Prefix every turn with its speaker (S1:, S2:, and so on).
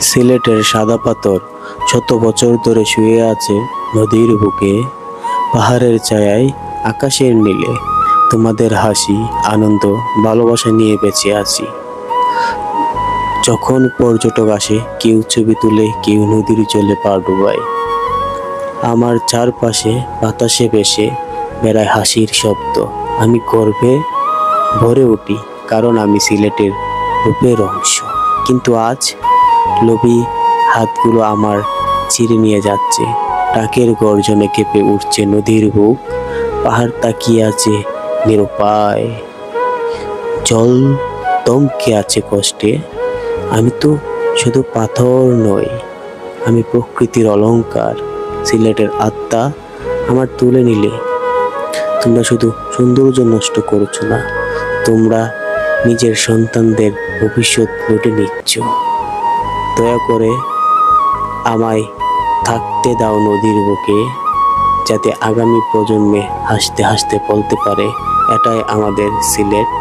S1: সিলেটের সাদা পাথর শত বছর ধরে শুয়ে আছে নদীর বুকে, পাহাড়ের ছায়ায়, আকাশের নীলে। তোমাদের হাসি, আনন্দ, ভালোবাসা নিয়ে বেঁচে আছি। যখন পর্যটক আসে, কেউ ছবি তুলে, কেউ নদীর জলে পা ডুবায়। আমার চারপাশে বাতাসে ভেসে বেড়ায় হাসির শব্দ। আমি গর্বে ভরে উঠি, কারণ আমি সিলেটের রূপের অংশ। কিন্তু আজ লোভী হাতগুলো আমার ছিঁড়ে নিয়ে যাচ্ছে। টাকের গর্জনে কেঁপে উঠছে নদীর বুক, পাহাড় তাকিয়ে আছে নিরুপায়, জল দমকে আছে কষ্টে। আমি তো শুধু পাথর নই, আমি প্রকৃতির অলংকার। সিলেটের আত্মা আমার তুলে নিলে। তোমরা শুধু সৌন্দর্য নষ্ট করছো না, তোমরা নিজের সন্তানদের ভবিষ্যৎ লুটে নিচ্ছ। দয়া করে আমায় থাকতে দাও নদীর বুকে, যাতে আগামী প্রজন্মে হাসতে হাসতে বলতে পারে, এটাই আমাদের সিলেট।